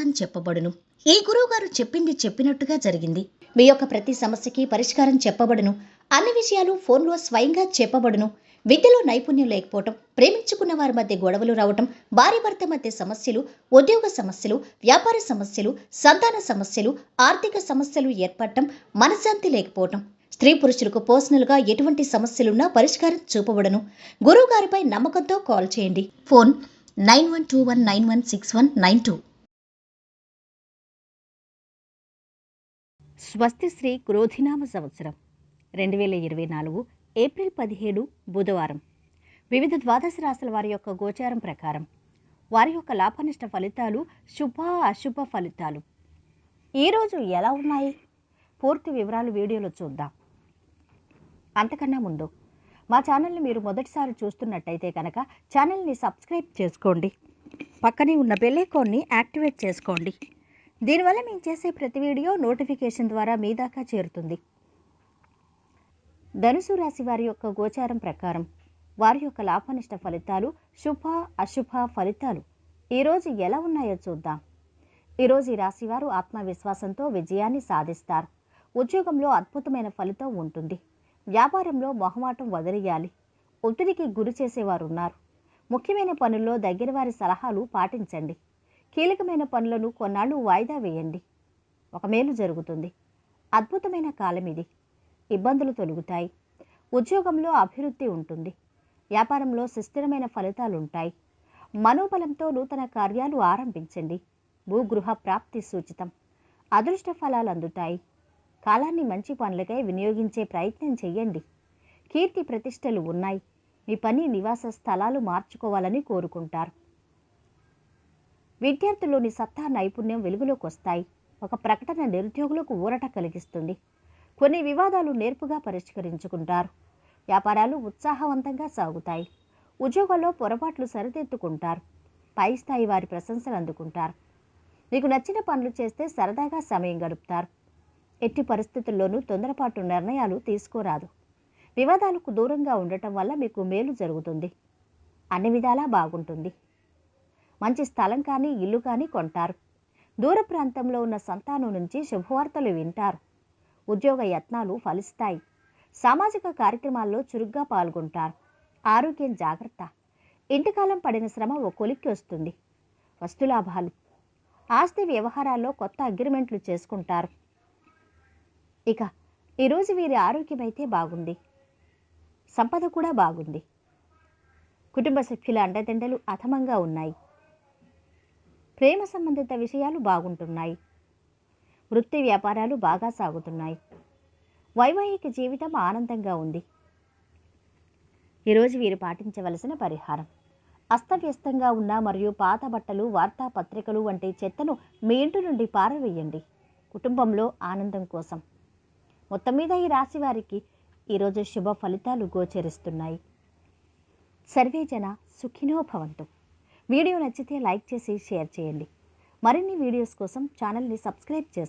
అని చెప్పబడును. ఈ గురువుగారు చెప్పింది చెప్పినట్టుగా జరిగింది. మీ యొక్క ప్రతి సమస్యకి పరిష్కారం చెప్పబడును. అన్ని విషయాలు ఫోన్లో స్వయంగా చెప్పబడును. విద్యలో నైపుణ్యం లేకపోవటం, ప్రేమించుకున్న వారి మధ్య గొడవలు రావటం, భార్యాభర్త మధ్య సమస్యలు, ఉద్యోగ సమస్యలు, వ్యాపార సమస్యలు, సంతాన సమస్యలు, ఆర్థిక సమస్యలు ఏర్పడటం, మనశ్శాంతి లేకపోవటం, స్త్రీ పురుషులకు పర్సనల్గా ఎటువంటి సమస్యలున్నా పరిష్కారం చూపబడును. గురువుగారిపై నమ్మకంతో కాల్ చేయండి. ఫోన్ 9121916192. స్వస్తి శ్రీ క్రోధినామ సంవత్సరం 2024 ఏప్రిల్ 17 బుధవారం. వివిధ ద్వాదశ రాశుల వారి యొక్క గోచారం ప్రకారం వారి యొక్క లాభనిష్ట ఫలితాలు, శుభ అశుభ ఫలితాలు ఈరోజు ఎలా ఉన్నాయి? పూర్తి వివరాలు వీడియోలో చూద్దాం. అంతకన్నా ముందు మా ఛానల్ని మీరు మొదటిసారి చూస్తున్నట్టయితే కనుక ఛానల్ని సబ్స్క్రైబ్ చేసుకోండి. పక్కనే ఉన్న బెల్ ఐకాన్ని యాక్టివేట్ చేసుకోండి. దీనివల్ల మేము చేసే ప్రతి వీడియో నోటిఫికేషన్ ద్వారా మీ దాకా చేరుతుంది. ధనుసు రాశి వారి యొక్క గోచారం ప్రకారం వారి యొక్క లాభనిష్ట ఫలితాలు, శుభ అశుభ ఫలితాలు ఈరోజు ఎలా ఉన్నాయో చూద్దాం. ఈరోజు ఈ రాశి వారు ఆత్మవిశ్వాసంతో విజయాన్ని సాధిస్తారు. ఉద్యోగంలో అద్భుతమైన ఫలితం ఉంటుంది. వ్యాపారంలో మొహమాటం వదిలేయాలి. ఒత్తిడికి గురి చేసేవారు ఉన్నారు. ముఖ్యమైన పనుల్లో దగ్గర వారి సలహాలు పాటించండి. కీలకమైన పనులను కొన్నాళ్ళు వాయిదా వేయండి. ఒక మేలు జరుగుతుంది. అద్భుతమైన కాలం ఇది. ఇబ్బందులు తొలగుతాయి. ఉద్యోగంలో అభివృద్ధి ఉంటుంది. వ్యాపారంలో సుస్థిరమైన ఫలితాలు ఉంటాయి. మనోబలంతో నూతన కార్యాలు ఆరంభించండి. భూగృహ ప్రాప్తి సూచితం. అదృష్ట ఫలాలు అందుతాయి. కాలాన్ని మంచి పనులకై వినియోగించే ప్రయత్నం చేయండి. కీర్తి ప్రతిష్టలు ఉన్నాయి. మీ పని నివాస స్థలాలు మార్చుకోవాలని కోరుకుంటారు. విద్యార్థుల్లోని సత్తా నైపుణ్యం వెలుగులోకి వస్తాయి. ఒక ప్రకటన నిరుద్యోగులకు ఊరట కలిగిస్తుంది. కొన్ని వివాదాలు నేర్పుగా పరిష్కరించుకుంటారు. వ్యాపారాలు ఉత్సాహవంతంగా సాగుతాయి. ఉద్యోగాల్లో పొరపాట్లు సరిదిద్దుకుంటారు. పై స్థాయి వారి ప్రశంసలు అందుకుంటారు. మీకు నచ్చిన పనులు చేస్తే సరదాగా సమయం గడుపుతారు. ఎట్టి పరిస్థితుల్లోనూ తొందరపాటు నిర్ణయాలు తీసుకోరాదు. వివాదాలకు దూరంగా ఉండటం వల్ల మీకు మేలు జరుగుతుంది. అన్ని విధాలా బాగుంటుంది. మంచి స్థలం కానీ ఇల్లు కానీ కొంటారు. దూర ప్రాంతంలో ఉన్న సంతానం నుంచి శుభవార్తలు వింటారు. ఉద్యోగ యత్నాలు ఫలిస్తాయి. సామాజిక కార్యక్రమాల్లో చురుగ్గా పాల్గొంటారు. ఆరోగ్యం జాగ్రత్త. ఇంటికాలం పడిన శ్రమ ఓ కొలిక్కి వస్తుంది. వస్తులాభాలు. ఆస్తి వ్యవహారాల్లో కొత్త అగ్రిమెంట్లు చేసుకుంటారు. ఇక ఈరోజు వీరి ఆరోగ్యం అయితే బాగుంది. సంపద కూడా బాగుంది. కుటుంబ సభ్యుల అండదండలు అథమంగా ఉన్నాయి. ప్రేమ సంబంధిత విషయాలు బాగుంటున్నాయి. వృత్తి వ్యాపారాలు బాగా సాగుతున్నాయి. వైవాహిక జీవితం ఆనందంగా ఉంది. ఈరోజు వీరు పాటించవలసిన పరిహారం: అస్తవ్యస్తంగా ఉన్న మరియు పాత బట్టలు, వార్తాపత్రికలు వంటి చెత్తను మీ ఇంటి నుండి పారవేయండి. కుటుంబంలో ఆనందం కోసం. మొత్తం మీద ఈ రాశి వారికి ఈరోజు శుభ ఫలితాలు గోచరిస్తున్నాయి. సర్వే జన సుఖినో భవంతు. వీడియో నచ్చితే లైక్ చేసి షేర్ చేయండి. మరిన్ని వీడియోస్ కోసం ఛానల్ని సబ్స్క్రైబ్ చేసుకోండి.